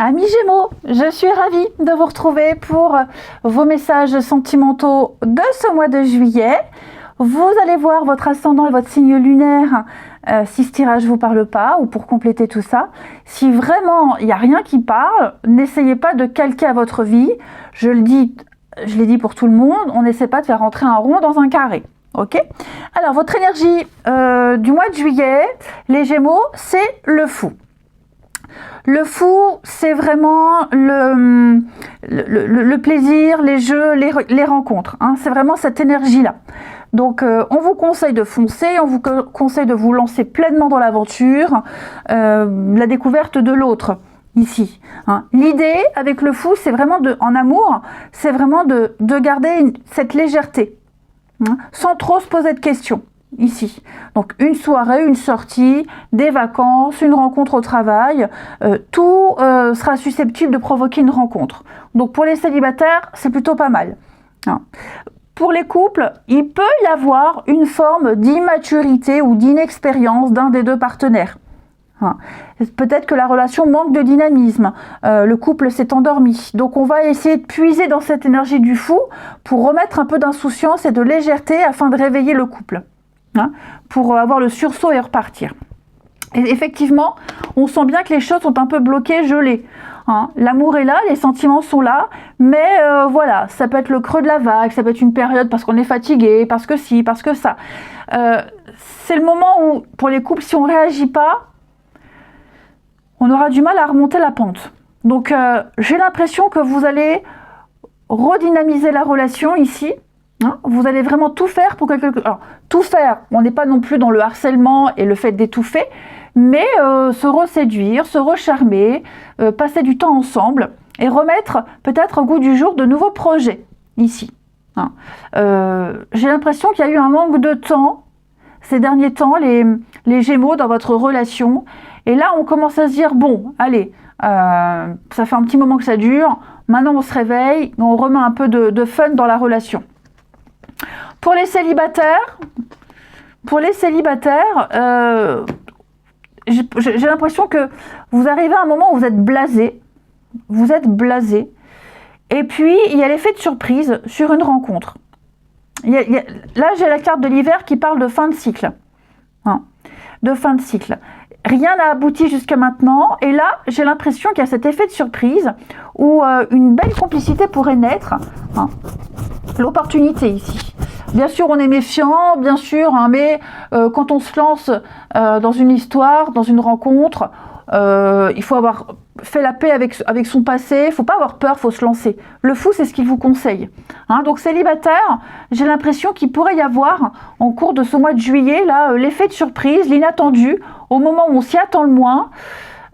Amis Gémeaux, je suis ravie de vous retrouver pour vos messages sentimentaux de ce mois de juillet. Vous allez voir votre ascendant et votre signe lunaire si ce tirage ne vous parle pas ou pour compléter tout ça. Si vraiment il n'y a rien qui parle, n'essayez pas de calquer à votre vie. Je l'ai dit pour tout le monde, on n'essaie pas de faire rentrer un rond dans un carré. Ok ? Alors votre énergie du mois de juillet, les Gémeaux, c'est le fou. Le fou, c'est vraiment le plaisir, les jeux, les rencontres. Hein. C'est vraiment cette énergie-là. Donc, on vous conseille de foncer, on vous conseille de vous lancer pleinement dans l'aventure, la découverte de l'autre, ici. Hein. L'idée, avec le fou, c'est vraiment, en amour, c'est vraiment de garder cette légèreté, hein, sans trop se poser de questions. Ici. Donc une soirée, une sortie, des vacances, une rencontre au travail, tout sera susceptible de provoquer une rencontre. Donc pour les célibataires, c'est plutôt pas mal. Hein. Pour les couples, il peut y avoir une forme d'immaturité ou d'inexpérience d'un des deux partenaires. Hein. Peut-être que la relation manque de dynamisme, le couple s'est endormi. Donc on va essayer de puiser dans cette énergie du fou pour remettre un peu d'insouciance et de légèreté afin de réveiller le couple. Hein, pour avoir le sursaut et repartir. Et effectivement, on sent bien que les choses sont un peu bloquées, gelées. Hein. L'amour est là, les sentiments sont là, mais voilà, ça peut être le creux de la vague, ça peut être une période parce qu'on est fatigué, parce que ci, parce que ça. C'est le moment où, pour les couples, si on ne réagit pas, on aura du mal à remonter la pente. Donc, j'ai l'impression que vous allez redynamiser la relation ici. Hein, vous allez vraiment tout faire pour quelque chose. Alors, tout faire, on n'est pas non plus dans le harcèlement et le fait d'étouffer, mais se reséduire, se recharmer, passer du temps ensemble et remettre peut-être au goût du jour de nouveaux projets ici. Hein. J'ai l'impression qu'il y a eu un manque de temps ces derniers temps, les Gémeaux dans votre relation. Et là, on commence à se dire, bon, allez, ça fait un petit moment que ça dure, maintenant on se réveille, on remet un peu de fun dans la relation. Pour les célibataires, j'ai l'impression que vous arrivez à un moment où vous êtes blasé, et puis il y a l'effet de surprise sur une rencontre. Là, j'ai la carte de l'hiver qui parle de fin de cycle. Hein, de fin de cycle. Rien n'a abouti jusqu'à maintenant, et là, j'ai l'impression qu'il y a cet effet de surprise où une belle complicité pourrait naître. Hein, l'opportunité ici. Bien sûr, on est méfiant, bien sûr, hein, mais quand on se lance dans une histoire, dans une rencontre, il faut avoir fait la paix avec son passé, il ne faut pas avoir peur, il faut se lancer. Le fou, c'est ce qu'il vous conseille. Hein, donc, célibataire, j'ai l'impression qu'il pourrait y avoir, en cours de ce mois de juillet, là, l'effet de surprise, l'inattendu, au moment où on s'y attend le moins,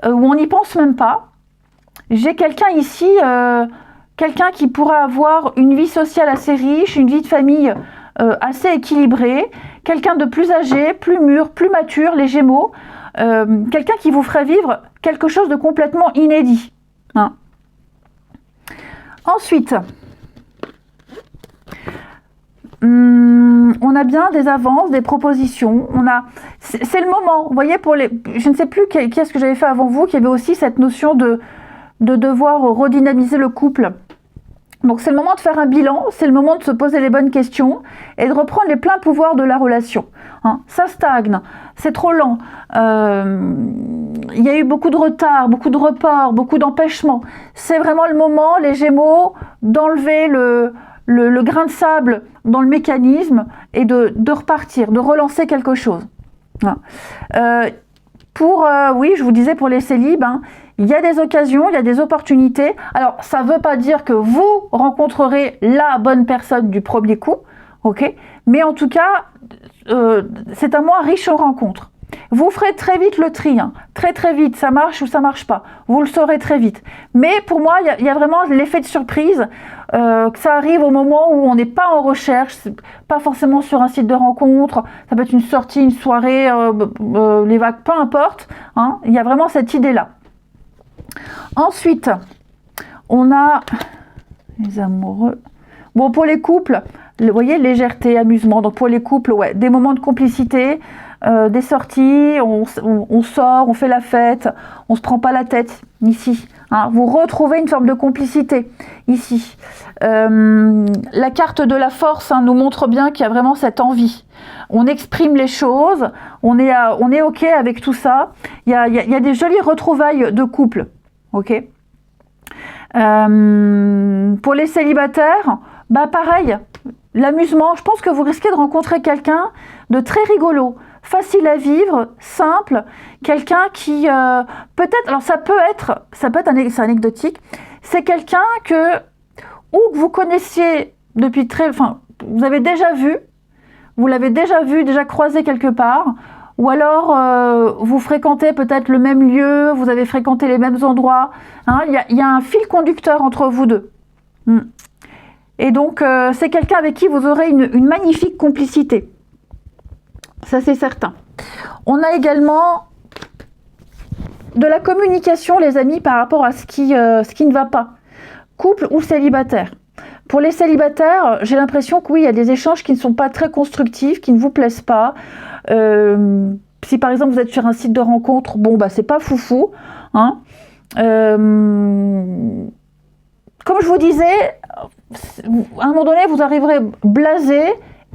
où on n'y pense même pas. J'ai quelqu'un ici, quelqu'un qui pourra avoir une vie sociale assez riche, une vie de famille assez équilibrée, quelqu'un de plus âgé, plus mûr, plus mature, les Gémeaux, quelqu'un qui vous ferait vivre quelque chose de complètement inédit. Hein. Ensuite, on a bien des avances, des propositions. C'est le moment. Vous voyez, je ne sais plus qui est-ce que j'avais fait avant vous, qui avait aussi cette notion de devoir redynamiser le couple. Donc c'est le moment de faire un bilan, c'est le moment de se poser les bonnes questions et de reprendre les pleins pouvoirs de la relation. Hein, ça stagne, c'est trop lent, il y a eu beaucoup de retard, beaucoup de reports, beaucoup d'empêchements. C'est vraiment le moment, les Gémeaux, d'enlever le grain de sable dans le mécanisme et de repartir, de relancer quelque chose. Hein. Oui, je vous disais, pour les célibes, hein, il y a des occasions, il y a des opportunités. Alors, ça ne veut pas dire que vous rencontrerez la bonne personne du premier coup, ok ? Mais en tout cas, c'est un mois riche en rencontres. Vous ferez très vite le tri, hein. Très vite, ça marche ou ça marche pas. Vous le saurez très vite. Mais pour moi, il y a vraiment l'effet de surprise, que ça arrive au moment où on n'est pas en recherche, pas forcément sur un site de rencontre, ça peut être une sortie, une soirée, les vagues, peu importe. Hein. Il y a vraiment cette idée-là. Ensuite, on a les amoureux. Bon, pour les couples, vous voyez, légèreté, amusement. Donc pour les couples, ouais, des moments de complicité, des sorties, on sort, on fait la fête, on se prend pas la tête ici. Hein. Vous retrouvez une forme de complicité ici. La carte de la force nous montre bien qu'il y a vraiment cette envie. On exprime les choses, on est OK avec tout ça. Il y a des jolies retrouvailles de couple. OK. Pour les célibataires, bah pareil, l'amusement, je pense que vous risquez de rencontrer quelqu'un de très rigolo, facile à vivre, simple, quelqu'un qui peut-être, alors ça peut être c'est anecdotique, c'est quelqu'un que vous connaissiez depuis vous avez déjà vu, vous l'avez déjà vu, déjà croisé quelque part, ou alors vous fréquentez peut-être le même lieu, vous avez fréquenté les mêmes endroits, hein, il y a un fil conducteur entre vous deux. Et donc c'est quelqu'un avec qui vous aurez une magnifique complicité. Ça c'est certain. On a également de la communication, les amis, par rapport à ce qui ne va pas. Couple ou célibataire. Pour les célibataires, j'ai l'impression que oui, il y a des échanges qui ne sont pas très constructifs, qui ne vous plaisent pas. Si par exemple vous êtes sur un site de rencontre, bon bah c'est pas foufou. Hein. Comme je vous disais, à un moment donné, vous arriverez blasé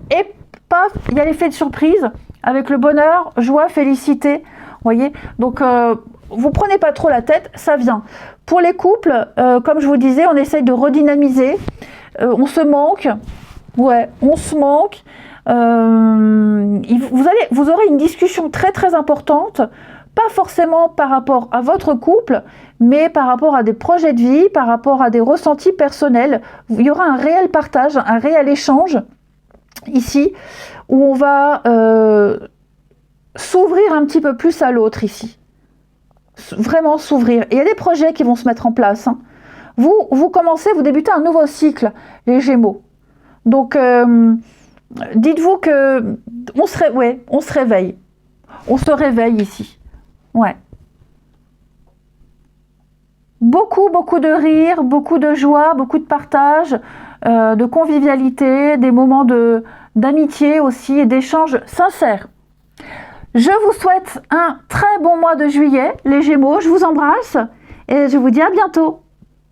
et paf, il y a l'effet de surprise avec le bonheur, joie, félicité. Voyez, donc vous prenez pas trop la tête, ça vient. Pour les couples, comme je vous disais, on essaye de redynamiser. On se manque, ouais, on se manque. Vous aurez une discussion très très importante, pas forcément par rapport à votre couple, mais par rapport à des projets de vie, par rapport à des ressentis personnels. Il y aura un réel partage, un réel échange ici, où on va s'ouvrir un petit peu plus à l'autre ici. Vraiment s'ouvrir. Et il y a des projets qui vont se mettre en place. Hein. Vous débutez un nouveau cycle, les Gémeaux. Donc, dites-vous que on se réveille. On se réveille ici. Ouais. Beaucoup de rire, beaucoup de joie, beaucoup de partage, de convivialité, des moments d'amitié aussi et d'échanges sincères. Je vous souhaite un très bon mois de juillet, les Gémeaux. Je vous embrasse et je vous dis à bientôt.